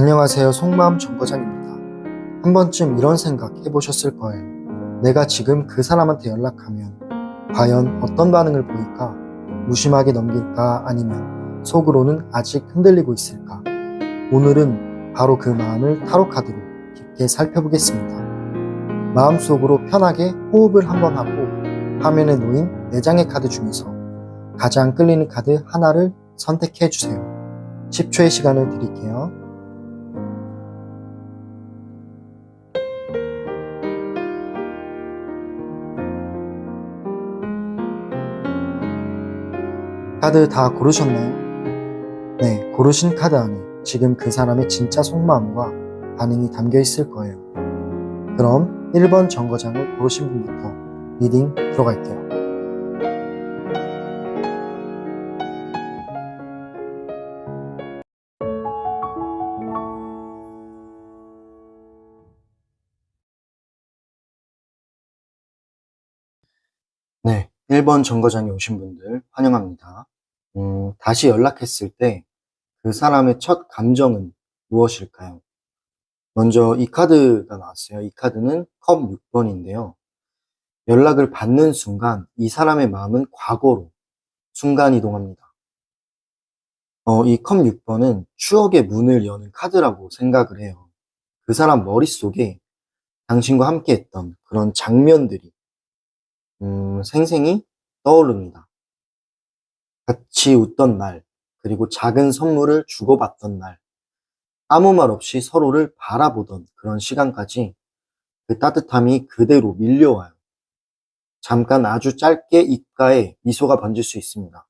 안녕하세요. 속마음 정거장입니다. 한 번쯤 이런 생각 해보셨을 거예요. 내가 지금 그 사람한테 연락하면 과연 어떤 반응을 보일까? 무심하게 넘길까? 아니면 속으로는 아직 흔들리고 있을까? 오늘은 바로 그 마음을 타로 카드로 깊게 살펴보겠습니다. 마음속으로 편하게 호흡을 한번 하고 화면에 놓인 4장의 카드 중에서 가장 끌리는 카드 하나를 선택해 주세요. 10초의 시간을 드릴게요. 카드 다 고르셨나요? 네, 고르신 카드 안에 지금 그 사람의 진짜 속마음과 반응이 담겨 있을 거예요. 그럼 1번 정거장을 고르신 분부터 리딩 들어갈게요. 네, 1번 정거장에 오신 분들 환영합니다. 다시 연락했을 때 그 사람의 첫 감정은 무엇일까요? 먼저 이 카드가 나왔어요. 이 카드는 컵 6번인데요. 연락을 받는 순간 이 사람의 마음은 과거로 순간 이동합니다. 이 컵 6번은 추억의 문을 여는 카드라고 생각을 해요. 그 사람 머릿속에 당신과 함께 했던 그런 장면들이 생생히 떠오릅니다. 같이 웃던 날, 그리고 작은 선물을 주고받던 날, 아무 말 없이 서로를 바라보던 그런 시간까지 그 따뜻함이 그대로 밀려와요. 잠깐 아주 짧게 입가에 미소가 번질 수 있습니다.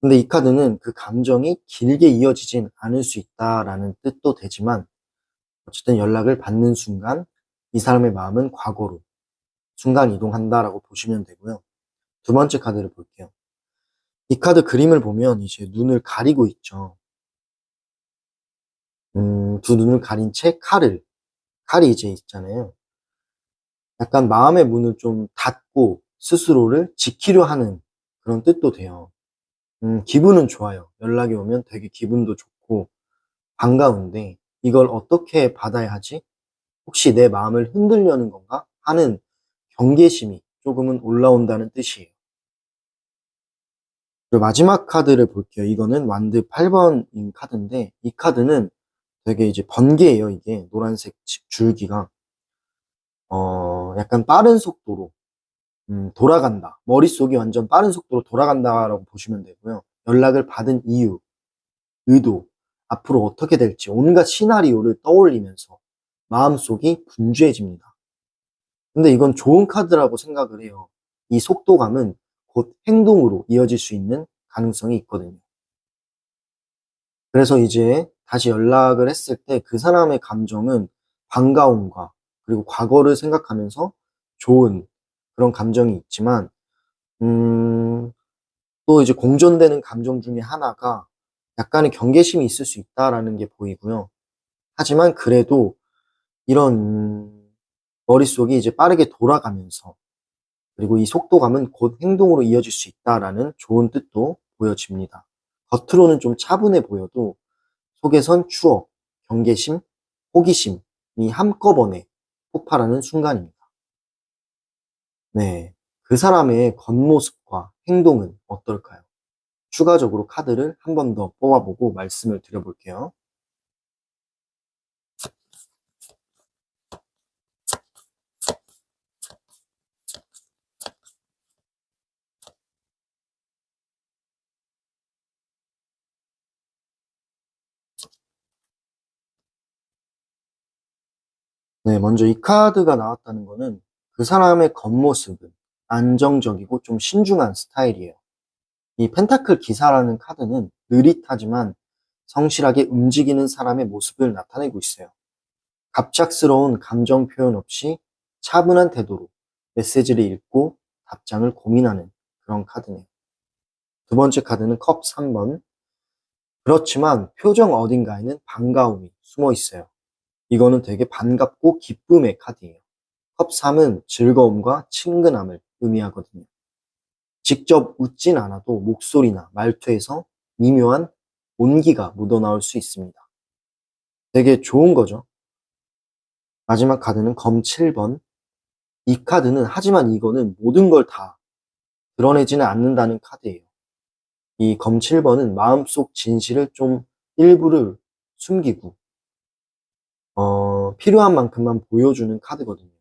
근데 이 카드는 그 감정이 길게 이어지진 않을 수 있다라는 뜻도 되지만, 어쨌든 연락을 받는 순간 이 사람의 마음은 과거로 순간 이동한다라고 보시면 되고요. 두 번째 카드를 볼게요. 이 카드 그림을 보면 이제 눈을 가리고 있죠. 두 눈을 가린 채 칼이 이제 있잖아요. 약간 마음의 문을 좀 닫고 스스로를 지키려 하는 그런 뜻도 돼요. 기분은 좋아요. 연락이 오면 되게 기분도 좋고 반가운데 이걸 어떻게 받아야 하지? 혹시 내 마음을 흔들려는 건가? 하는 경계심이 조금은 올라온다는 뜻이에요. 그리고 마지막 카드를 볼게요. 이거는 완드 8번인 카드인데 이 카드는 되게 이제 번개예요. 이게 노란색 줄기가 약간 빠른 속도로 돌아간다. 머릿속이 완전 빠른 속도로 돌아간다라고 보시면 되고요. 연락을 받은 이유, 의도, 앞으로 어떻게 될지 온갖 시나리오를 떠올리면서 마음속이 분주해집니다. 근데 이건 좋은 카드라고 생각을 해요. 이 속도감은 곧 행동으로 이어질 수 있는 가능성이 있거든요. 그래서 이제 다시 연락을 했을 때 그 사람의 감정은 반가움과 그리고 과거를 생각하면서 좋은 그런 감정이 있지만, 음, 또 이제 공존되는 감정 중에 하나가 약간의 경계심이 있을 수 있다라는 게 보이고요. 하지만 그래도 이런 머릿속이 이제 빠르게 돌아가면서 그리고 이 속도감은 곧 행동으로 이어질 수 있다라는 좋은 뜻도 보여집니다. 겉으로는 좀 차분해 보여도 속에선 추억, 경계심, 호기심이 한꺼번에 폭발하는 순간입니다. 네. 그 사람의 겉모습과 행동은 어떨까요? 추가적으로 카드를 한 번 더 뽑아보고 말씀을 드려볼게요. 네, 먼저 이 카드가 나왔다는 거는 그 사람의 겉모습은 안정적이고 좀 신중한 스타일이에요. 이 펜타클 기사라는 카드는 느릿하지만 성실하게 움직이는 사람의 모습을 나타내고 있어요. 갑작스러운 감정 표현 없이 차분한 태도로 메시지를 읽고 답장을 고민하는 그런 카드네요. 두 번째 카드는 컵 3번. 그렇지만 표정 어딘가에는 반가움이 숨어 있어요. 이거는 되게 반갑고 기쁨의 카드예요. 컵 3은 즐거움과 친근함을 의미하거든요. 직접 웃진 않아도 목소리나 말투에서 미묘한 온기가 묻어나올 수 있습니다. 되게 좋은 거죠. 마지막 카드는 검 7번. 이 카드는 하지만 이거는 모든 걸 다 드러내지는 않는다는 카드예요. 이 검 7번은 마음속 진실을 좀 일부를 숨기고 필요한 만큼만 보여주는 카드거든요.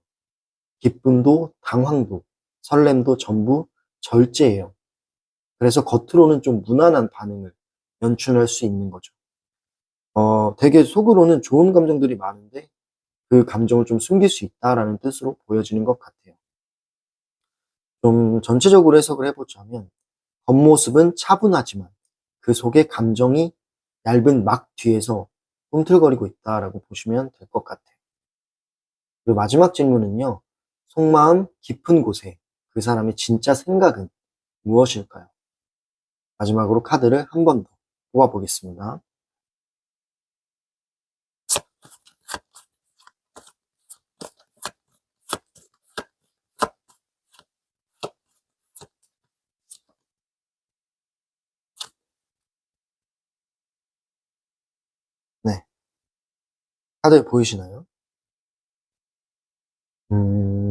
기쁨도 당황도 설렘도 전부 절제예요. 그래서 겉으로는 좀 무난한 반응을 연출할 수 있는 거죠. 되게 속으로는 좋은 감정들이 많은데 그 감정을 좀 숨길 수 있다라는 뜻으로 보여지는 것 같아요. 좀 전체적으로 해석을 해보자면 겉모습은 차분하지만 그 속에 감정이 얇은 막 뒤에서 꿈틀거리고 있다라고 보시면 될 것 같아요. 그리고 마지막 질문은요. 속마음 깊은 곳에 그 사람의 진짜 생각은 무엇일까요? 마지막으로 카드를 한 번 더 뽑아보겠습니다. 네, 카드 보이시나요?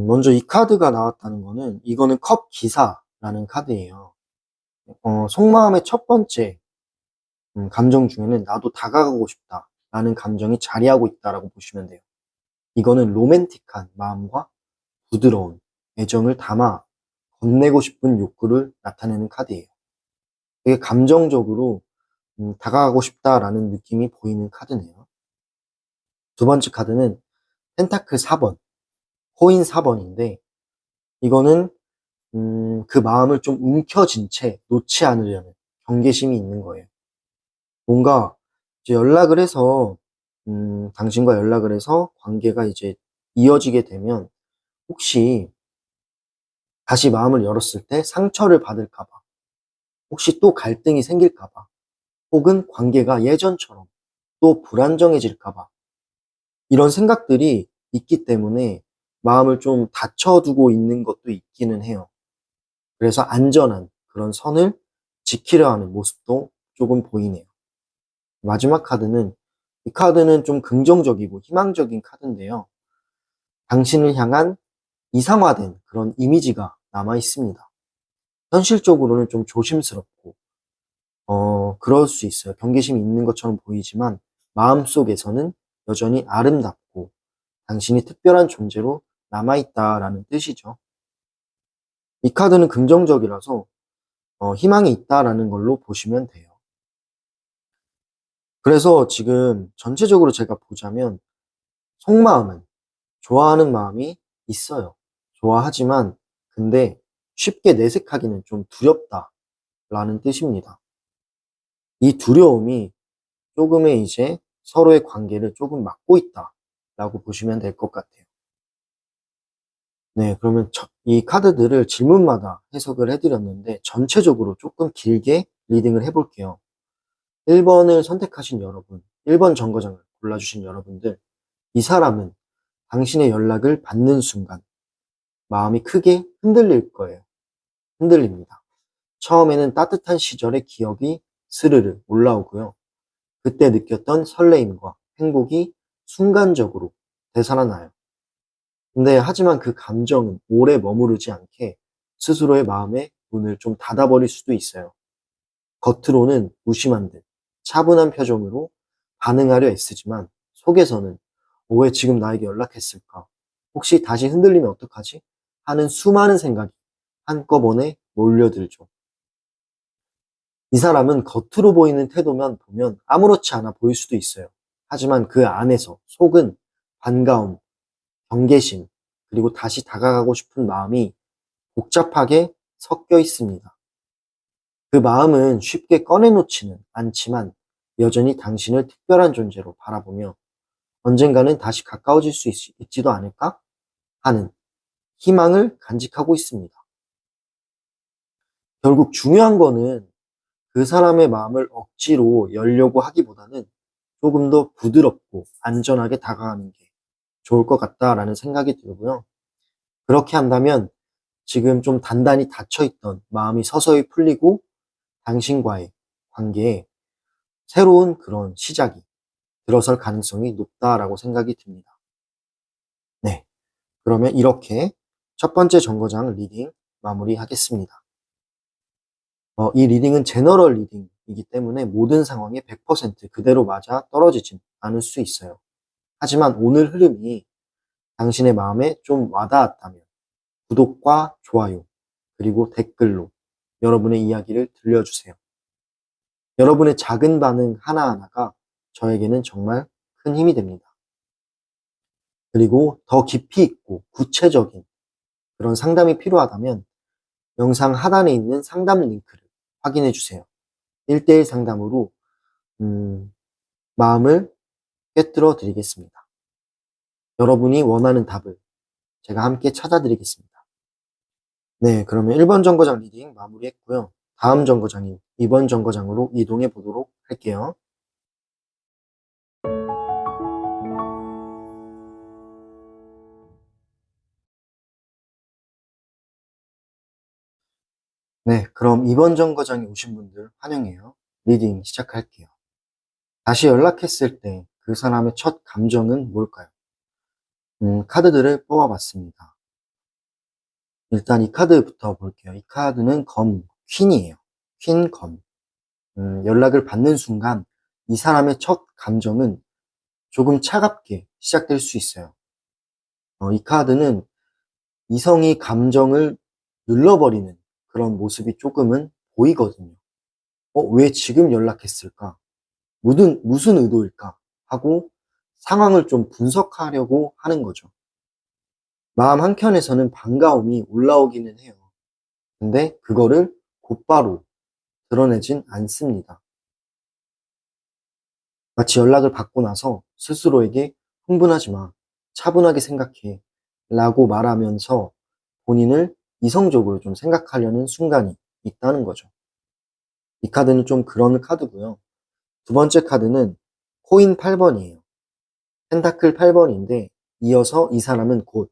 먼저 이 카드가 나왔다는 거는 이거는 컵 기사라는 카드예요. 속마음의 첫 번째 감정 중에는 나도 다가가고 싶다라는 감정이 자리하고 있다라고 보시면 돼요. 이거는 로맨틱한 마음과 부드러운 애정을 담아 건네고 싶은 욕구를 나타내는 카드예요. 되게 감정적으로 다가가고 싶다라는 느낌이 보이는 카드네요. 두 번째 카드는 펜타클 4번, 코인 4번인데 이거는 그 마음을 좀 움켜쥔 채 놓지 않으려는 경계심이 있는 거예요. 뭔가 이제 연락을 해서 당신과 연락을 해서 관계가 이제 이어지게 되면 혹시 다시 마음을 열었을 때 상처를 받을까 봐, 혹시 또 갈등이 생길까 봐, 혹은 관계가 예전처럼 또 불안정해질까 봐 이런 생각들이 있기 때문에 마음을 좀 닫혀두고 있는 것도 있기는 해요. 그래서 안전한 그런 선을 지키려 하는 모습도 조금 보이네요. 마지막 카드는 이 카드는 좀 긍정적이고 희망적인 카드인데요. 당신을 향한 이상화된 그런 이미지가 남아 있습니다. 현실적으로는 좀 조심스럽고, 그럴 수 있어요. 경계심이 있는 것처럼 보이지만, 마음속에서는 여전히 아름답고, 당신이 특별한 존재로 남아있다라는 뜻이죠. 이 카드는 긍정적이라서, 희망이 있다라는 걸로 보시면 돼요. 그래서 지금 전체적으로 제가 보자면, 속마음은 좋아하는 마음이 있어요. 좋아하지만, 근데 쉽게 내색하기는 좀 두렵다라는 뜻입니다. 이 두려움이 조금의 이제 서로의 관계를 조금 막고 있다라고 보시면 될 것 같아요. 네, 그러면 이 카드들을 질문마다 해석을 해드렸는데 전체적으로 조금 길게 리딩을 해볼게요. 1번을 선택하신 여러분, 1번 정거장을 골라주신 여러분들, 이 사람은 당신의 연락을 받는 순간 마음이 크게 흔들릴 거예요. 흔들립니다. 처음에는 따뜻한 시절의 기억이 스르르 올라오고요. 그때 느꼈던 설레임과 행복이 순간적으로 되살아나요. 근데 하지만 그 감정은 오래 머무르지 않게 스스로의 마음의 문을 좀 닫아버릴 수도 있어요. 겉으로는 무심한 듯 차분한 표정으로 반응하려 애쓰지만 속에서는 왜 지금 나에게 연락했을까? 혹시 다시 흔들리면 어떡하지? 하는 수많은 생각이 한꺼번에 몰려들죠. 이 사람은 겉으로 보이는 태도만 보면 아무렇지 않아 보일 수도 있어요. 하지만 그 안에서 속은 반가움, 경계심, 그리고 다시 다가가고 싶은 마음이 복잡하게 섞여 있습니다. 그 마음은 쉽게 꺼내놓지는 않지만 여전히 당신을 특별한 존재로 바라보며 언젠가는 다시 가까워질 수 있지도 않을까 하는 희망을 간직하고 있습니다. 결국 중요한 거는 그 사람의 마음을 억지로 열려고 하기보다는 조금 더 부드럽고 안전하게 다가가는 게 좋을 것 같다라는 생각이 들고요. 그렇게 한다면 지금 좀 단단히 닫혀있던 마음이 서서히 풀리고 당신과의 관계에 새로운 그런 시작이 들어설 가능성이 높다라고 생각이 듭니다. 네. 그러면 이렇게 첫 번째 정거장 리딩 마무리하겠습니다. 이 리딩은 제너럴 리딩이기 때문에 모든 상황에 100% 그대로 맞아 떨어지진 않을 수 있어요. 하지만 오늘 흐름이 당신의 마음에 좀 와닿았다면 구독과 좋아요 그리고 댓글로 여러분의 이야기를 들려주세요. 여러분의 작은 반응 하나하나가 저에게는 정말 큰 힘이 됩니다. 그리고 더 깊이 있고 구체적인 그런 상담이 필요하다면 영상 하단에 있는 상담 링크를 확인해 주세요. 1대1 상담으로 마음을 꿰뚫어 드리겠습니다. 여러분이 원하는 답을 제가 함께 찾아드리겠습니다. 네, 그러면 1번 정거장 리딩 마무리했고요. 다음 정거장인 2번 정거장으로 이동해 보도록 할게요. 네, 그럼 2번 정거장에 오신 분들 환영해요. 리딩 시작할게요. 다시 연락했을 때 그 사람의 첫 감정은 뭘까요? 카드들을 뽑아봤습니다. 일단 이 카드부터 볼게요. 이 카드는 퀸이에요. 퀸 검. 연락을 받는 순간 이 사람의 첫 감정은 조금 차갑게 시작될 수 있어요. 이 카드는 이성이 감정을 눌러버리는 그런 모습이 조금은 보이거든요. 왜 지금 연락했을까? 무슨 의도일까? 하고 상황을 좀 분석하려고 하는 거죠. 마음 한켠에서는 반가움이 올라오기는 해요. 근데 그거를 곧바로 드러내진 않습니다. 마치 연락을 받고 나서 스스로에게 흥분하지 마, 차분하게 생각해 라고 말하면서 본인을 이성적으로 좀 생각하려는 순간이 있다는 거죠. 이 카드는 좀 그런 카드고요. 두 번째 카드는 코인 8번이에요. 펜타클 8번인데 이어서 이 사람은 곧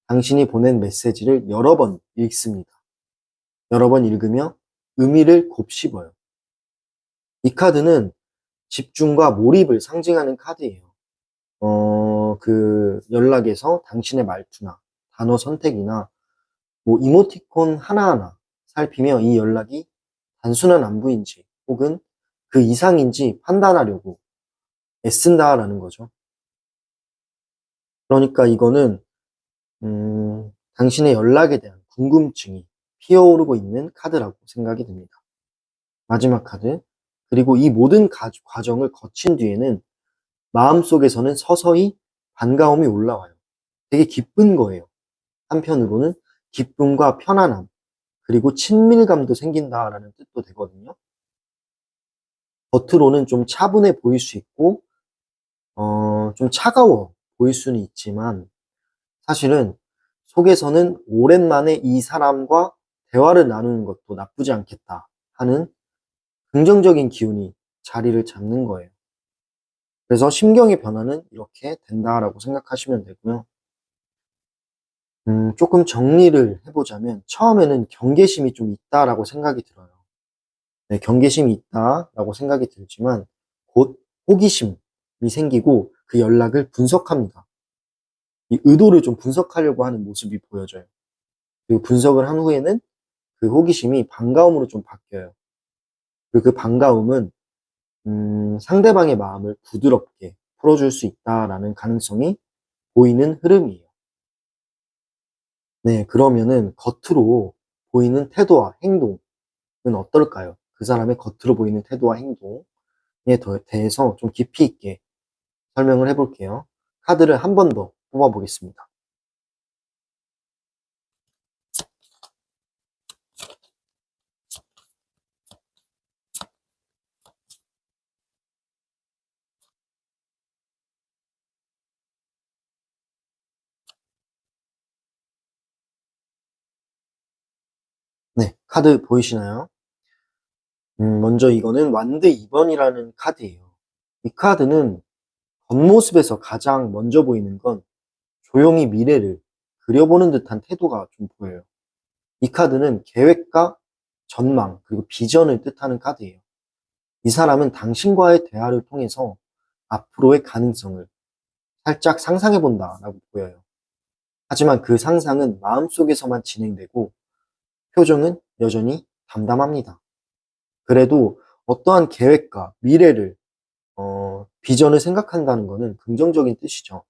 당신이 보낸 메시지를 여러 번 읽습니다. 여러 번 읽으며 의미를 곱씹어요. 이 카드는 집중과 몰입을 상징하는 카드예요. 그 연락에서 당신의 말투나 단어 선택이나 뭐 이모티콘 하나하나 살피며 이 연락이 단순한 안부인지 혹은 그 이상인지 판단하려고 애쓴다라는 거죠. 그러니까 이거는 당신의 연락에 대한 궁금증이 피어오르고 있는 카드라고 생각이 듭니다. 마지막 카드. 그리고 이 모든 과정을 거친 뒤에는 마음속에서는 서서히 반가움이 올라와요. 되게 기쁜 거예요. 한편으로는 기쁨과 편안함, 그리고 친밀감도 생긴다라는 뜻도 되거든요. 겉으로는 좀 차분해 보일 수 있고, 좀 차가워 보일 수는 있지만, 사실은 속에서는 오랜만에 이 사람과 대화를 나누는 것도 나쁘지 않겠다 하는 긍정적인 기운이 자리를 잡는 거예요. 그래서 심경의 변화는 이렇게 된다라고 생각하시면 되고요. 조금 정리를 해보자면 처음에는 경계심이 좀 있다라고 생각이 들어요. 네, 경계심이 있다라고 생각이 들지만 곧 호기심이 생기고 그 연락을 분석합니다. 이 의도를 좀 분석하려고 하는 모습이 보여져요. 그리고 분석을 한 후에는 그 호기심이 반가움으로 좀 바뀌어요. 그리고 그 반가움은 상대방의 마음을 부드럽게 풀어줄 수 있다라는 가능성이 보이는 흐름이에요. 네, 그러면은 겉으로 보이는 태도와 행동은 어떨까요? 그 사람의 겉으로 보이는 태도와 행동에 대해서 좀 깊이 있게 설명을 해볼게요. 카드를 한 번 더 뽑아보겠습니다. 네, 카드 보이시나요? 먼저 이거는 완드 2번이라는 카드예요. 이 카드는 겉모습에서 가장 먼저 보이는 건 조용히 미래를 그려보는 듯한 태도가 좀 보여요. 이 카드는 계획과 전망, 그리고 비전을 뜻하는 카드예요. 이 사람은 당신과의 대화를 통해서 앞으로의 가능성을 살짝 상상해 본다라고 보여요. 하지만 그 상상은 마음속에서만 진행되고 표정은 여전히 담담합니다. 그래도 어떠한 계획과 미래를, 비전을 생각한다는 것은 긍정적인 뜻이죠.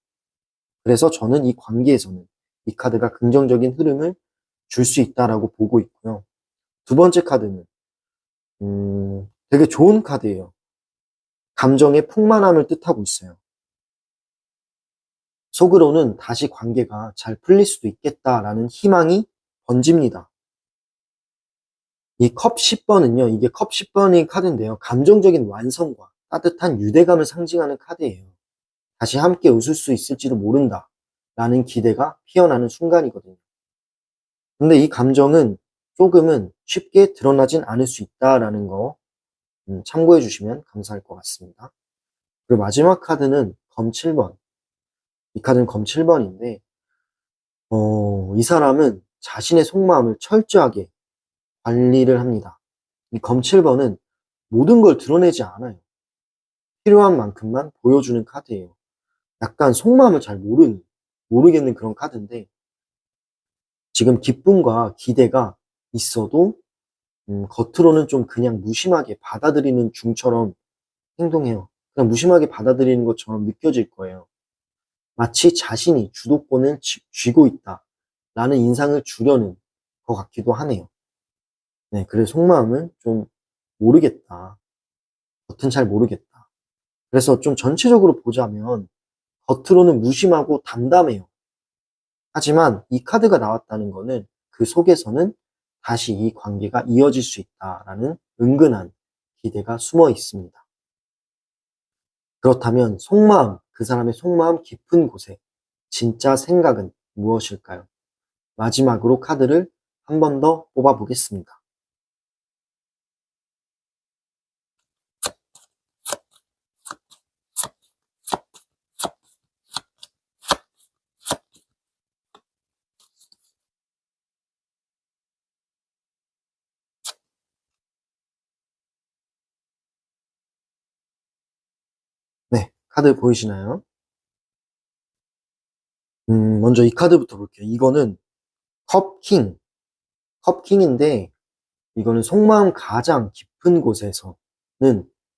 그래서 저는 이 관계에서는 이 카드가 긍정적인 흐름을 줄 수 있다라고 보고 있고요. 두 번째 카드는, 되게 좋은 카드예요. 감정의 풍만함을 뜻하고 있어요. 속으로는 다시 관계가 잘 풀릴 수도 있겠다라는 희망이 번집니다. 이 컵 10번은요, 이게 컵 10번의 카드인데요. 감정적인 완성과 따뜻한 유대감을 상징하는 카드예요. 다시 함께 웃을 수 있을지도 모른다 라는 기대가 피어나는 순간이거든요. 근데 이 감정은 조금은 쉽게 드러나진 않을 수 있다라는 거 참고해 주시면 감사할 것 같습니다. 그리고 마지막 카드는 검 7번. 이 카드는 검 7번인데, 이 사람은 자신의 속마음을 철저하게 관리를 합니다. 이 검 7번은 모든 걸 드러내지 않아요. 필요한 만큼만 보여주는 카드예요. 약간 속마음을 잘 모르겠는 그런 카드인데, 지금 기쁨과 기대가 있어도, 겉으로는 좀 그냥 무심하게 받아들이는 중처럼 행동해요. 그냥 무심하게 받아들이는 것처럼 느껴질 거예요. 마치 자신이 주도권을 쥐고 있다라는 인상을 주려는 것 같기도 하네요. 네, 그래서 속마음은 좀 모르겠다. 겉은 잘 모르겠다. 그래서 좀 전체적으로 보자면 겉으로는 무심하고 담담해요. 하지만 이 카드가 나왔다는 거는 그 속에서는 다시 이 관계가 이어질 수 있다라는 은근한 기대가 숨어 있습니다. 그렇다면 속마음, 그 사람의 속마음 깊은 곳에 진짜 생각은 무엇일까요? 마지막으로 카드를 한 번 더 뽑아보겠습니다. 네, 카드 보이시나요? 먼저 이 카드부터 볼게요. 이거는 컵킹, 컵킹인데 이거는 속마음 가장 깊은 곳에서는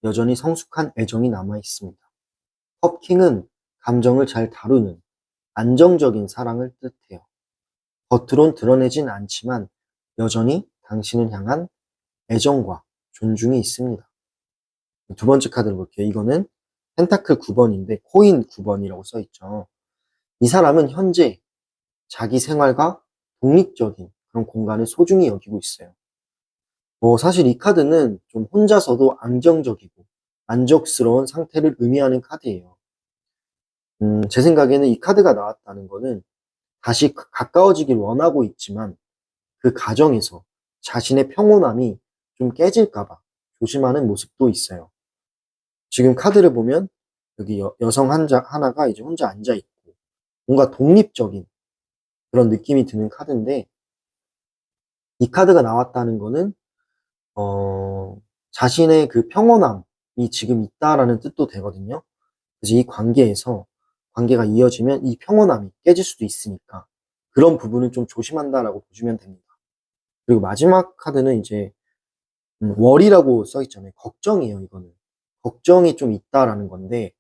여전히 성숙한 애정이 남아 있습니다. 컵킹은 감정을 잘 다루는 안정적인 사랑을 뜻해요. 겉으론 드러내진 않지만 여전히 당신을 향한 애정과 존중이 있습니다. 두 번째 카드를 볼게요. 이거는 펜타클 9번인데 코인 9번이라고 써 있죠. 이 사람은 현재 자기 생활과 독립적인 그런 공간을 소중히 여기고 있어요. 사실 이 카드는 좀 혼자서도 안정적이고 만족스러운 상태를 의미하는 카드예요. 제 생각에는 이 카드가 나왔다는 거는 다시 가까워지길 원하고 있지만 그 과정에서 자신의 평온함이 좀 깨질까봐 조심하는 모습도 있어요. 지금 카드를 보면 여기 여성 하나가 이제 혼자 앉아 있고 뭔가 독립적인 그런 느낌이 드는 카드인데 이 카드가 나왔다는 거는 자신의 그 평온함이 지금 있다라는 뜻도 되거든요. 그래서 이 관계가 이어지면 이 평온함이 깨질 수도 있으니까 그런 부분은 좀 조심한다라고 보시면 됩니다. 그리고 마지막 카드는 이제 월이라고 써 있잖아요. 걱정이에요, 이거는. 걱정이 좀 있다라는 건데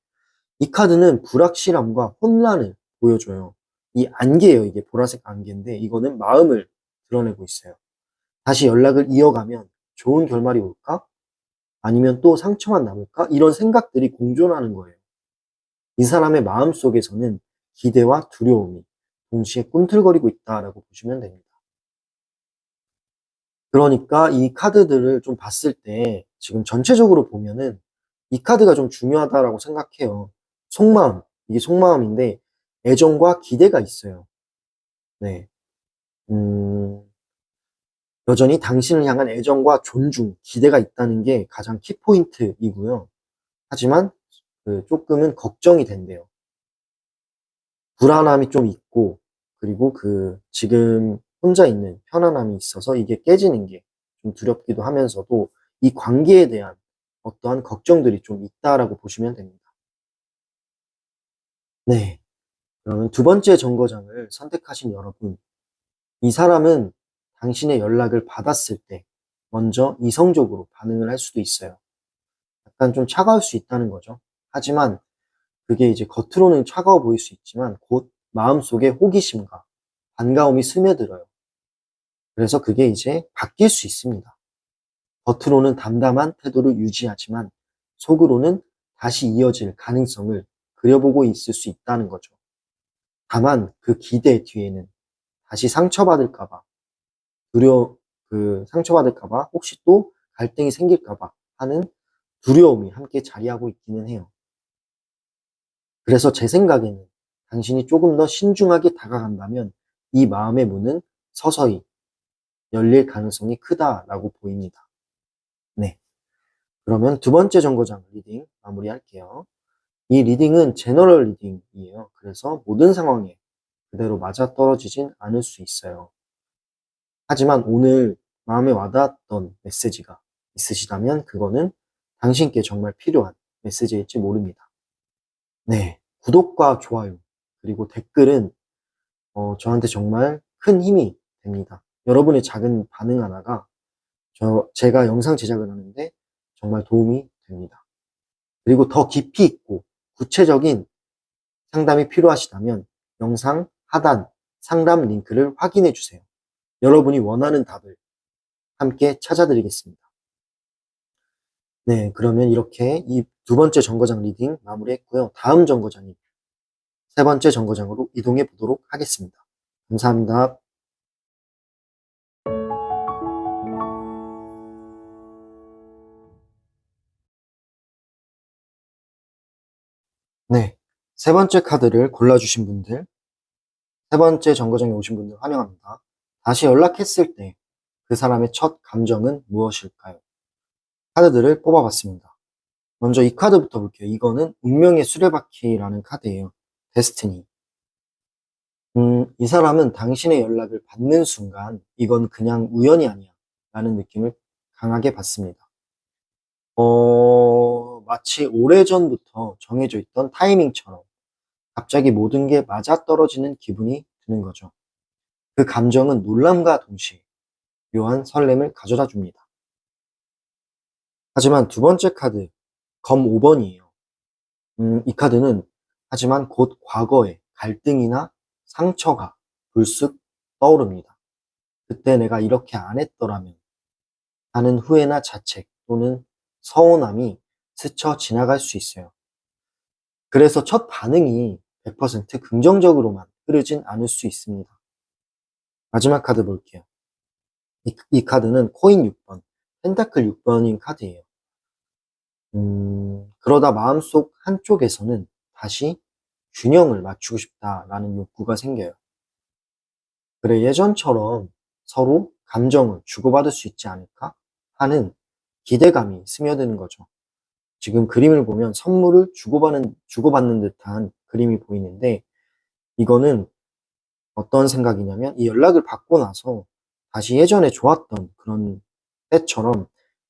이 카드는 불확실함과 혼란을 보여줘요. 이 안개예요, 이게 보라색 안개인데 이거는 마음을 드러내고 있어요. 다시 연락을 이어가면 좋은 결말이 올까? 아니면 또 상처만 남을까? 이런 생각들이 공존하는 거예요. 이 사람의 마음 속에서는 기대와 두려움이 동시에 꿈틀거리고 있다라고 보시면 됩니다. 그러니까 이 카드들을 좀 봤을 때 지금 전체적으로 보면은 이 카드가 좀 중요하다라고 생각해요. 속마음, 이게 속마음인데 애정과 기대가 있어요. 네. 음, 여전히 당신을 향한 애정과 존중, 기대가 있다는 게 가장 키포인트이고요. 하지만 그 조금은 걱정이 된대요. 불안함이 좀 있고, 그리고 그 지금 혼자 있는 편안함이 있어서 이게 깨지는 게 좀 두렵기도 하면서도 이 관계에 대한 어떠한 걱정들이 좀 있다라고 보시면 됩니다. 네. 그러면 두 번째 정거장을 선택하신 여러분, 이 사람은 당신의 연락을 받았을 때 먼저 이성적으로 반응을 할 수도 있어요. 약간 좀 차가울 수 있다는 거죠. 하지만 그게 이제 겉으로는 차가워 보일 수 있지만 곧 마음속에 호기심과 반가움이 스며들어요. 그래서 그게 이제 바뀔 수 있습니다. 겉으로는 담담한 태도를 유지하지만 속으로는 다시 이어질 가능성을 그려보고 있을 수 있다는 거죠. 다만 그 기대 뒤에는 다시 상처받을까봐 상처받을까봐 혹시 또 갈등이 생길까봐 하는 두려움이 함께 자리하고 있기는 해요. 그래서 제 생각에는 당신이 조금 더 신중하게 다가간다면 이 마음의 문은 서서히 열릴 가능성이 크다라고 보입니다. 네. 그러면 두 번째 정거장 리딩 마무리할게요. 이 리딩은 제너럴 리딩이에요. 그래서 모든 상황에 그대로 맞아떨어지진 않을 수 있어요. 하지만 오늘 마음에 와닿았던 메시지가 있으시다면 그거는 당신께 정말 필요한 메시지일지 모릅니다. 네. 구독과 좋아요, 그리고 댓글은 저한테 정말 큰 힘이 됩니다. 여러분의 작은 반응 하나가 제가 영상 제작을 하는데 정말 도움이 됩니다. 그리고 더 깊이 있고 구체적인 상담이 필요하시다면 영상 하단 상담 링크를 확인해 주세요. 여러분이 원하는 답을 함께 찾아드리겠습니다. 네, 그러면 이렇게 이 두 번째 정거장 리딩 마무리했고요. 다음 정거장이 세 번째 정거장으로 이동해 보도록 하겠습니다. 감사합니다. 네, 세 번째 카드를 골라주신 분들, 세 번째 정거장에 오신 분들 환영합니다. 다시 연락했을 때 그 사람의 첫 감정은 무엇일까요? 카드들을 뽑아봤습니다. 먼저 이 카드부터 볼게요. 이거는 운명의 수레바퀴라는 카드예요. 데스티니. 이 사람은 당신의 연락을 받는 순간 이건 그냥 우연이 아니야 라는 느낌을 강하게 받습니다. 마치 오래전부터 정해져 있던 타이밍처럼 갑자기 모든 게 맞아떨어지는 기분이 드는 거죠. 그 감정은 놀람과 동시에 묘한 설렘을 가져다 줍니다. 하지만 두 번째 카드, 검 5번이에요. 이 카드는 하지만 곧 과거의 갈등이나 상처가 불쑥 떠오릅니다. 그때 내가 이렇게 안 했더라면 하는 후회나 자책 또는 서운함이 스쳐 지나갈 수 있어요. 그래서 첫 반응이 100% 긍정적으로만 흐르진 않을 수 있습니다. 마지막 카드 볼게요. 이 카드는 코인 6번, 펜타클 6번인 카드예요. 그러다 마음속 한쪽에서는 다시 균형을 맞추고 싶다라는 욕구가 생겨요. 그래, 예전처럼 서로 감정을 주고받을 수 있지 않을까 하는 기대감이 스며드는 거죠. 지금 그림을 보면 선물을 주고받는 듯한 그림이 보이는데, 이거는 어떤 생각이냐면 이 연락을 받고 나서 다시 예전에 좋았던 그런 때처럼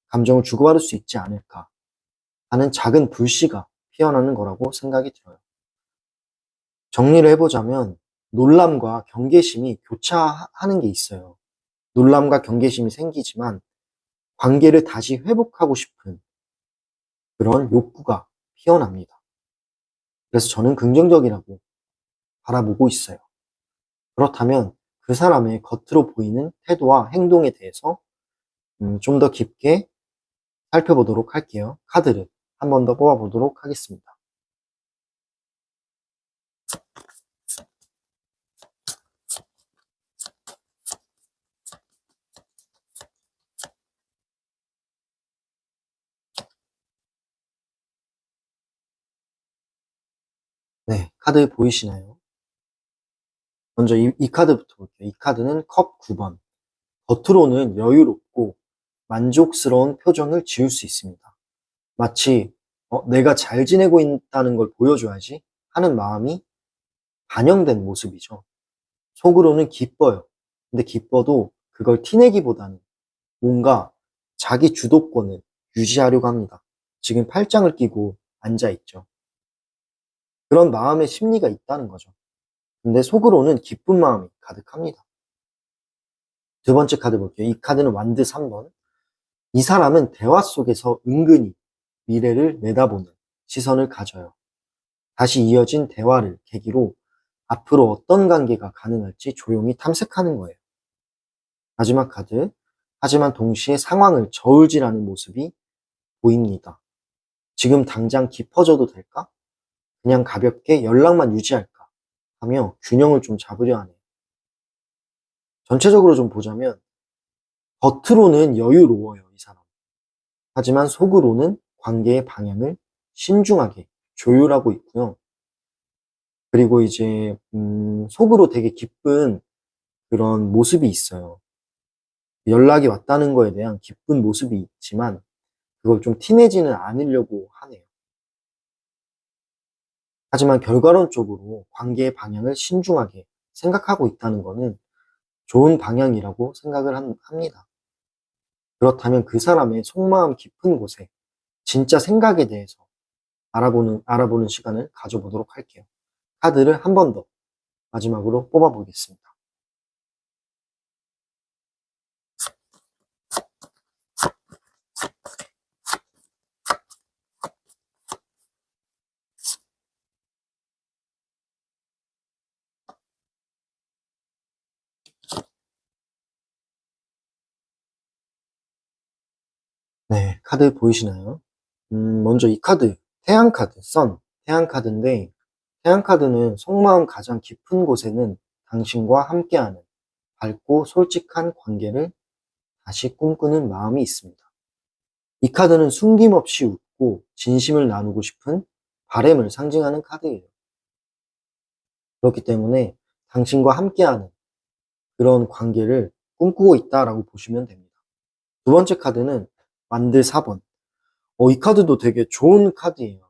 감정을 주고받을 수 있지 않을까 하는 작은 불씨가 피어나는 거라고 생각이 들어요. 정리를 해보자면 놀람과 경계심이 교차하는 게 있어요. 놀람과 경계심이 생기지만 관계를 다시 회복하고 싶은 그런 욕구가 피어납니다. 그래서 저는 긍정적이라고 바라보고 있어요. 그렇다면 그 사람의 겉으로 보이는 태도와 행동에 대해서 좀 더 깊게 살펴보도록 할게요. 카드를 한 번 더 뽑아보도록 하겠습니다. 네, 카드 보이시나요? 먼저 이 카드부터 볼게요. 이 카드는 컵 9번. 겉으로는 여유롭고 만족스러운 표정을 지을 수 있습니다. 마치 내가 잘 지내고 있다는 걸 보여줘야지 하는 마음이 반영된 모습이죠. 속으로는 기뻐요. 근데 기뻐도 그걸 티내기보다는 뭔가 자기 주도권을 유지하려고 합니다. 지금 팔짱을 끼고 앉아 있죠. 그런 마음의 심리가 있다는 거죠. 근데 속으로는 기쁜 마음이 가득합니다. 두 번째 카드 볼게요. 이 카드는 완드 3번. 이 사람은 대화 속에서 은근히 미래를 내다보는 시선을 가져요. 다시 이어진 대화를 계기로 앞으로 어떤 관계가 가능할지 조용히 탐색하는 거예요. 마지막 카드. 하지만 동시에 상황을 저울질하는 모습이 보입니다. 지금 당장 깊어져도 될까? 그냥 가볍게 연락만 유지할까? 하며 균형을 좀 잡으려 하네요. 전체적으로 좀 보자면 겉으로는 여유로워요, 이 사람. 하지만 속으로는 관계의 방향을 신중하게 조율하고 있고요. 그리고 이제 속으로 되게 기쁜 그런 모습이 있어요. 연락이 왔다는 거에 대한 기쁜 모습이 있지만 그걸 좀 티내지는 않으려고 하네요. 하지만 결과론적으로 관계의 방향을 신중하게 생각하고 있다는 것은 좋은 방향이라고 생각을 합니다. 그렇다면 그 사람의 속마음 깊은 곳에 진짜 생각에 대해서 알아보는 시간을 가져보도록 할게요. 카드를 한 번 더 마지막으로 뽑아보겠습니다. 네, 카드 보이시나요? 먼저 이 카드, 태양 카드, 태양 카드인데, 태양 카드는 속마음 가장 깊은 곳에는 당신과 함께하는 밝고 솔직한 관계를 다시 꿈꾸는 마음이 있습니다. 이 카드는 숨김없이 웃고 진심을 나누고 싶은 바램을 상징하는 카드예요. 그렇기 때문에 당신과 함께하는 그런 관계를 꿈꾸고 있다라고 보시면 됩니다. 두 번째 카드는 만들 4번. 이 카드도 되게 좋은 카드예요.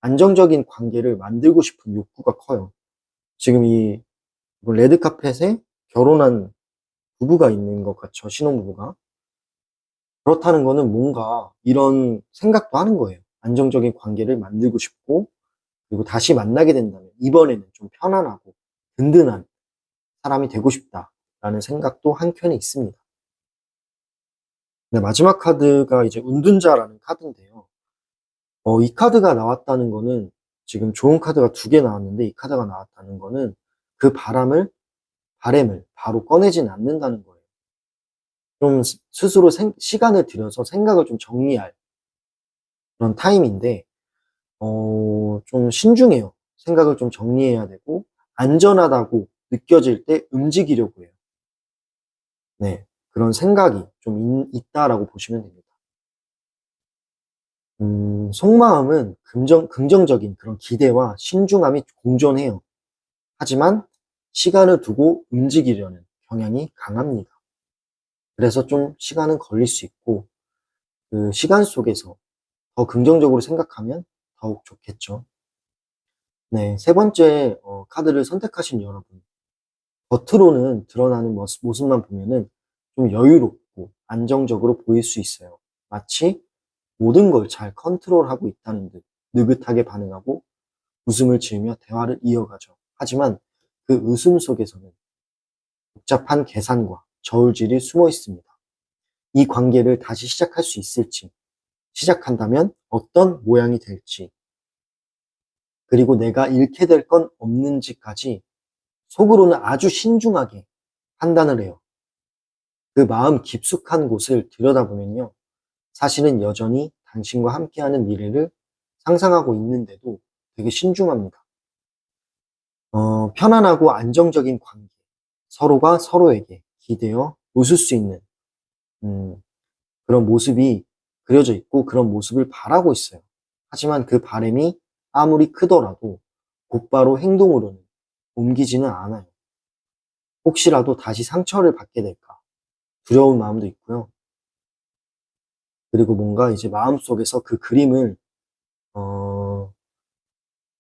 안정적인 관계를 만들고 싶은 욕구가 커요. 지금 이 레드카펫에 결혼한 부부가 있는 것 같죠. 신혼부부가. 그렇다는 거는 뭔가 이런 생각도 하는 거예요. 안정적인 관계를 만들고 싶고, 그리고 다시 만나게 된다면 이번에는 좀 편안하고 든든한 사람이 되고 싶다라는 생각도 한켠에 있습니다. 네, 마지막 카드가 이제 운둔자라는 카드인데요. 이 카드가 나왔다는 거는 지금 좋은 카드가 두 개 나왔는데 이 카드가 나왔다는 거는 그 바램을 바로 꺼내진 않는다는 거예요. 좀 스스로 시간을 들여서 생각을 좀 정리할 그런 타임인데, 좀 신중해요. 생각을 좀 정리해야 되고, 안전하다고 느껴질 때 움직이려고 해요. 네. 그런 생각이 좀 있다라고 보시면 됩니다. 속마음은 긍정적인 그런 기대와 신중함이 공존해요. 하지만 시간을 두고 움직이려는 경향이 강합니다. 그래서 좀 시간은 걸릴 수 있고, 그 시간 속에서 더 긍정적으로 생각하면 더욱 좋겠죠. 네, 세 번째 카드를 선택하신 여러분. 겉으로는 드러나는 모습만 보면은 좀 여유롭고 안정적으로 보일 수 있어요. 마치 모든 걸 잘 컨트롤하고 있다는 듯 느긋하게 반응하고 웃음을 지으며 대화를 이어가죠. 하지만 그 웃음 속에서는 복잡한 계산과 저울질이 숨어 있습니다. 이 관계를 다시 시작할 수 있을지, 시작한다면 어떤 모양이 될지, 그리고 내가 잃게 될 건 없는지까지 속으로는 아주 신중하게 판단을 해요. 그 마음 깊숙한 곳을 들여다보면요. 사실은 여전히 당신과 함께하는 미래를 상상하고 있는데도 되게 신중합니다. 편안하고 안정적인 관계, 서로가 서로에게 기대어 웃을 수 있는 음, 그런 모습이 그려져 있고 그런 모습을 바라고 있어요. 하지만 그 바람이 아무리 크더라도 곧바로 행동으로는 옮기지는 않아요. 혹시라도 다시 상처를 받게 될까 두려운 마음도 있고요. 그리고 뭔가 이제 마음속에서 그 그림을 어,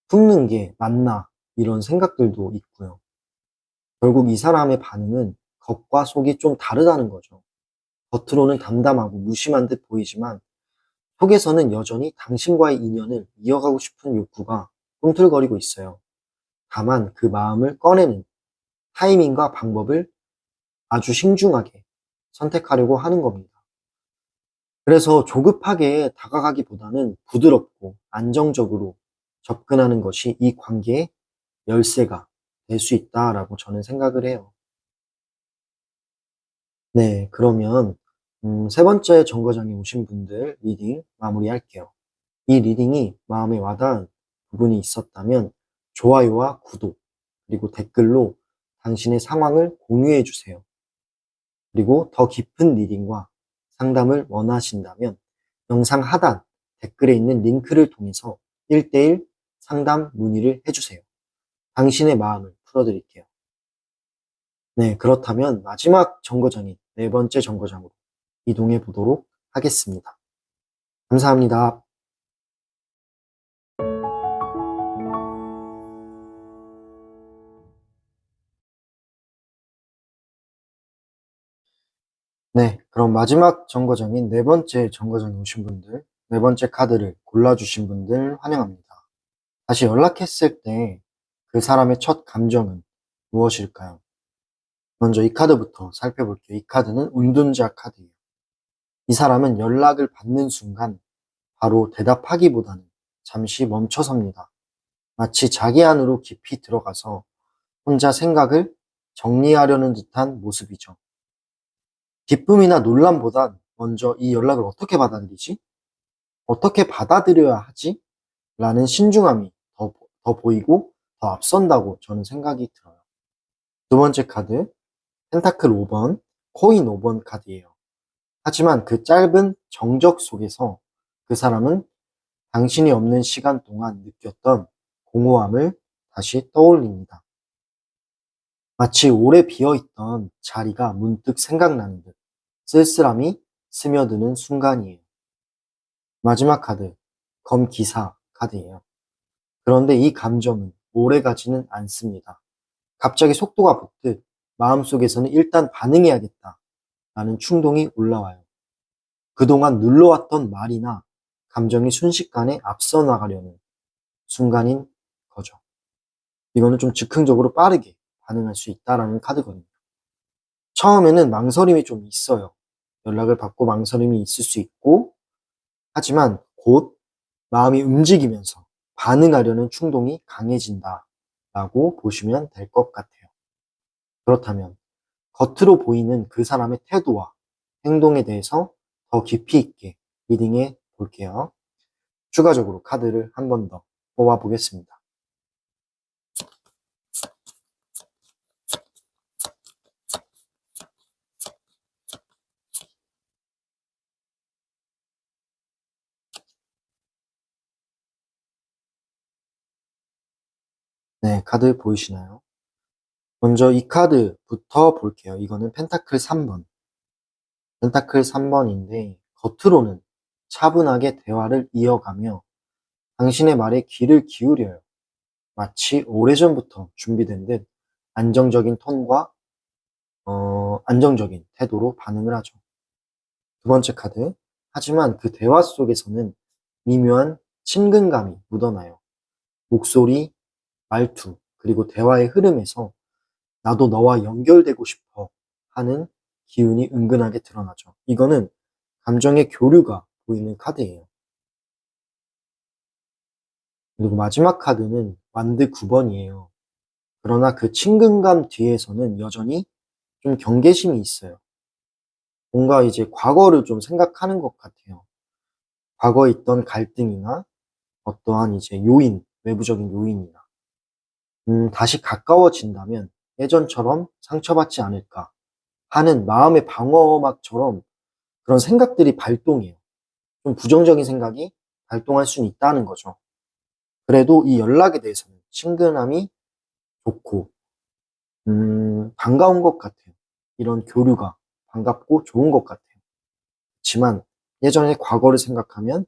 품는 게 맞나 이런 생각들도 있고요. 결국 이 사람의 반응은 겉과 속이 좀 다르다는 거죠. 겉으로는 담담하고 무심한 듯 보이지만 속에서는 여전히 당신과의 인연을 이어가고 싶은 욕구가 꿈틀거리고 있어요. 다만 그 마음을 꺼내는 타이밍과 방법을 아주 신중하게 선택하려고 하는 겁니다. 그래서 조급하게 다가가기보다는 부드럽고 안정적으로 접근하는 것이 이 관계의 열쇠가 될 수 있다라고 저는 생각을 해요. 네, 그러면 세 번째 정거장에 오신 분들 리딩 마무리할게요. 이 리딩이 마음에 와닿은 부분이 있었다면 좋아요와 구독, 그리고 댓글로 당신의 상황을 공유해 주세요. 그리고 더 깊은 리딩과 상담을 원하신다면 영상 하단 댓글에 있는 링크를 통해서 1대1 상담 문의를 해주세요. 당신의 마음을 풀어드릴게요. 네, 그렇다면 마지막 정거장인 네 번째 정거장으로 이동해 보도록 하겠습니다. 감사합니다. 네, 그럼 마지막 정거장인 네 번째 정거장에 오신 분들, 네 번째 카드를 골라주신 분들 환영합니다. 다시 연락했을 때 그 사람의 첫 감정은 무엇일까요? 먼저 이 카드부터 살펴볼게요. 이 카드는 운둔자 카드예요. 이 사람은 연락을 받는 순간 바로 대답하기보다는 잠시 멈춰섭니다. 마치 자기 안으로 깊이 들어가서 혼자 생각을 정리하려는 듯한 모습이죠. 기쁨이나 논란보단 먼저 이 연락을 어떻게 받아들이지? 어떻게 받아들여야 하지? 라는 신중함이 더 보이고 더 앞선다고 저는 생각이 들어요. 두 번째 카드, 펜타클 5번, 코인 5번 카드예요. 하지만 그 짧은 정적 속에서 그 사람은 당신이 없는 시간 동안 느꼈던 공허함을 다시 떠올립니다. 마치 오래 비어있던 자리가 문득 생각나는 듯 쓸쓸함이 스며드는 순간이에요. 마지막 카드, 검기사 카드예요. 그런데 이 감정은 오래 가지는 않습니다. 갑자기 속도가 붙듯 마음속에서는 일단 반응해야겠다 라는 충동이 올라와요. 그동안 눌러왔던 말이나 감정이 순식간에 앞서 나가려는 순간인 거죠. 이거는 좀 즉흥적으로 빠르게 반응할 수 있다라는 카드거든요. 처음에는 망설임이 좀 있어요. 연락을 받고 망설임이 있을 수 있고, 하지만 곧 마음이 움직이면서 반응하려는 충동이 강해진다라고 보시면 될 것 같아요. 그렇다면 겉으로 보이는 그 사람의 태도와 행동에 대해서 더 깊이 있게 리딩해 볼게요. 추가적으로 카드를 한 번 더 뽑아 보겠습니다. 네, 카드 보이시나요? 먼저 이 카드부터 볼게요. 이거는 펜타클 3번. 펜타클 3번인데 겉으로는 차분하게 대화를 이어가며 당신의 말에 귀를 기울여요. 마치 오래전부터 준비된 듯 안정적인 톤과 안정적인 태도로 반응을 하죠. 두 번째 카드. 하지만 그 대화 속에서는 미묘한 친근감이 묻어나요. 목소리, 말투, 그리고 대화의 흐름에서 나도 너와 연결되고 싶어 하는 기운이 은근하게 드러나죠. 이거는 감정의 교류가 보이는 카드예요. 그리고 마지막 카드는 완드 9번이에요. 그러나 그 친근감 뒤에서는 여전히 좀 경계심이 있어요. 뭔가 이제 과거를 좀 생각하는 것 같아요. 과거에 있던 갈등이나 어떠한 이제 요인, 외부적인 요인이나, 다시 가까워진다면 예전처럼 상처받지 않을까 하는 마음의 방어막처럼 그런 생각들이 발동해요. 좀 부정적인 생각이 발동할 수는 있다는 거죠. 그래도 이 연락에 대해서는 친근함이 좋고, 반가운 것 같아요. 이런 교류가 반갑고 좋은 것 같아요. 그렇지만 예전의 과거를 생각하면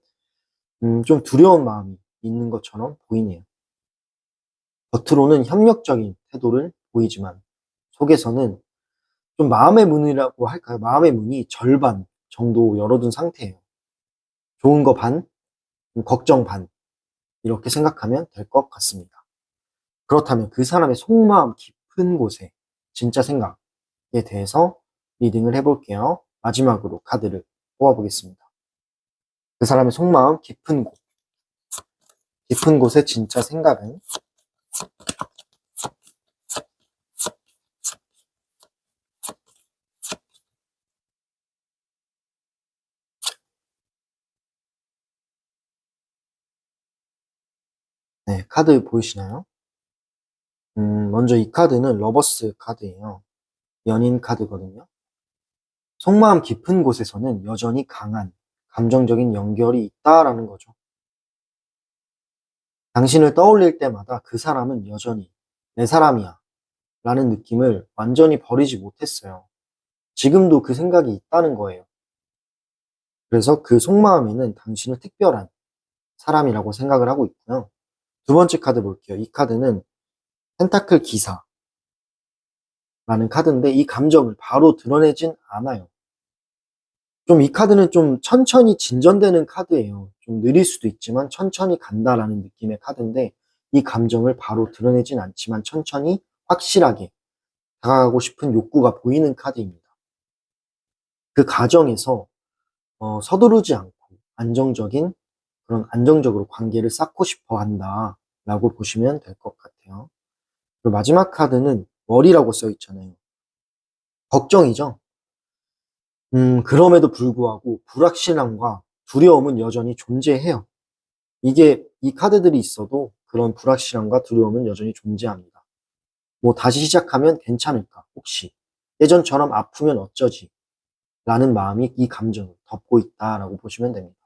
좀 두려운 마음이 있는 것처럼 보이네요. 겉으로는 협력적인 태도를 보이지만 속에서는 좀 마음의 문이라고 할까요? 마음의 문이 절반 정도 열어둔 상태예요. 좋은 거 반, 걱정 반 이렇게 생각하면 될 것 같습니다. 그렇다면 그 사람의 속마음 깊은 곳에 진짜 생각에 대해서 리딩을 해볼게요. 마지막으로 카드를 뽑아보겠습니다. 그 사람의 속마음 깊은 곳의 진짜 생각은 네, 카드 보이시나요? 먼저 이 카드는 러버스 카드예요. 연인 카드거든요. 속마음 깊은 곳에서는 여전히 강한 감정적인 연결이 있다라는 거죠. 당신을 떠올릴 때마다 그 사람은 여전히 내 사람이야 라는 느낌을 완전히 버리지 못했어요. 지금도 그 생각이 있다는 거예요. 그래서 그 속마음에는 당신을 특별한 사람이라고 생각을 하고 있고요. 두 번째 카드 볼게요. 이 카드는 펜타클 기사라는 카드인데 이 감정을 바로 드러내진 않아요. 좀 이 카드는 좀 천천히 진전되는 카드예요. 좀 느릴 수도 있지만 천천히 간다라는 느낌의 카드인데 이 감정을 바로 드러내진 않지만 천천히 확실하게 다가가고 싶은 욕구가 보이는 카드입니다. 그 과정에서 서두르지 않고 그런 안정적으로 관계를 쌓고 싶어 한다라고 보시면 될 것 같아요. 그리고 마지막 카드는 월이라고 써 있잖아요. 걱정이죠. 그럼에도 불구하고 불확실함과 두려움은 여전히 존재해요. 이 카드들이 있어도 그런 불확실함과 두려움은 여전히 존재합니다. 뭐 다시 시작하면 괜찮을까? 혹시 예전처럼 아프면 어쩌지? 라는 마음이 이 감정을 덮고 있다라고 보시면 됩니다.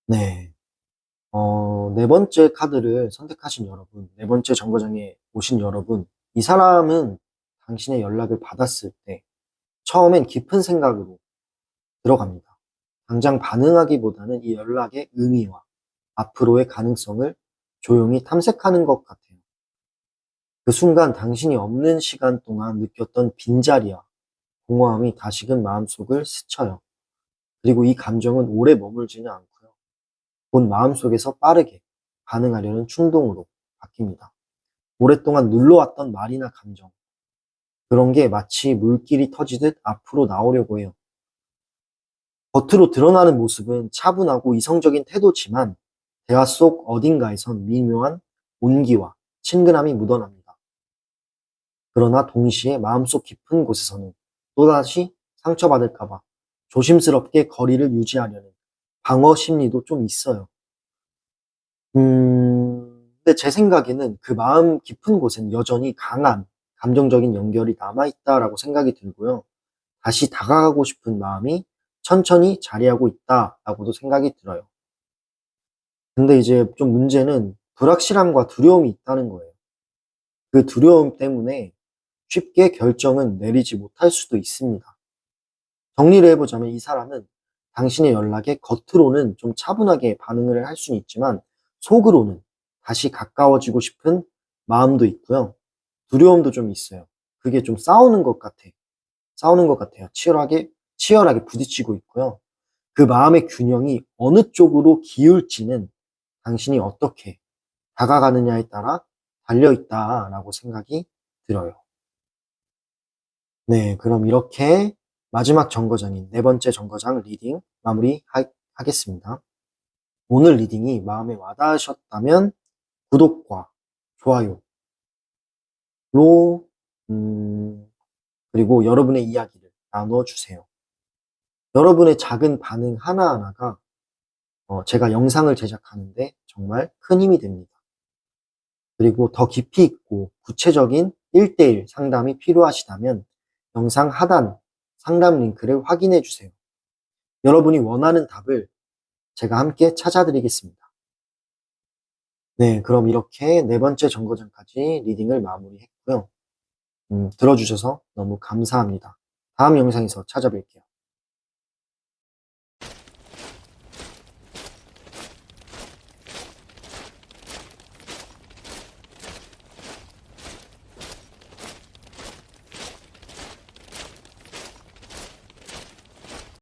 네. 네 번째 카드를 선택하신 여러분, 네 번째 정거장에 오신 여러분, 이 사람은 당신의 연락을 받았을 때 처음엔 깊은 생각으로 들어갑니다. 당장 반응하기보다는 이 연락의 의미와 앞으로의 가능성을 조용히 탐색하는 것 같아요. 그 순간 당신이 없는 시간 동안 느꼈던 빈자리와 공허함이 다시금 마음속을 스쳐요. 그리고 이 감정은 오래 머물지는 않고요. 곧 마음속에서 빠르게 반응하려는 충동으로 바뀝니다. 오랫동안 눌러왔던 말이나 감정, 그런 게 마치 물길이 터지듯 앞으로 나오려고 해요. 겉으로 드러나는 모습은 차분하고 이성적인 태도지만 대화 속 어딘가에선 미묘한 온기와 친근함이 묻어납니다. 그러나 동시에 마음속 깊은 곳에서는 또다시 상처받을까봐 조심스럽게 거리를 유지하려는 방어 심리도 좀 있어요. 근데 제 생각에는 그 마음 깊은 곳엔 여전히 강한 감정적인 연결이 남아있다라고 생각이 들고요. 다시 다가가고 싶은 마음이 천천히 자리하고 있다라고도 생각이 들어요. 근데 이제 좀 문제는 불확실함과 두려움이 있다는 거예요. 그 두려움 때문에 쉽게 결정은 내리지 못할 수도 있습니다. 정리를 해보자면 이 사람은 당신의 연락에 겉으로는 좀 차분하게 반응을 할 수는 있지만 속으로는 다시 가까워지고 싶은 마음도 있고요. 두려움도 좀 있어요. 그게 좀 싸우는 것 같아요. 치열하게 부딪히고 있고요. 그 마음의 균형이 어느 쪽으로 기울지는 당신이 어떻게 다가가느냐에 따라 달려있다라고 생각이 들어요. 네, 그럼 이렇게 마지막 정거장인 네 번째 정거장 리딩 마무리하겠습니다. 오늘 리딩이 마음에 와닿으셨다면 구독과 좋아요로, 그리고 여러분의 이야기를 나눠주세요. 여러분의 작은 반응 하나하나가 제가 영상을 제작하는데 정말 큰 힘이 됩니다. 그리고 더 깊이 있고 구체적인 1대1 상담이 필요하시다면 영상 하단 상담 링크를 확인해 주세요. 여러분이 원하는 답을 제가 함께 찾아드리겠습니다. 네, 그럼 이렇게 네 번째 정거장까지 리딩을 마무리했고요. 들어주셔서 너무 감사합니다. 다음 영상에서 찾아뵐게요.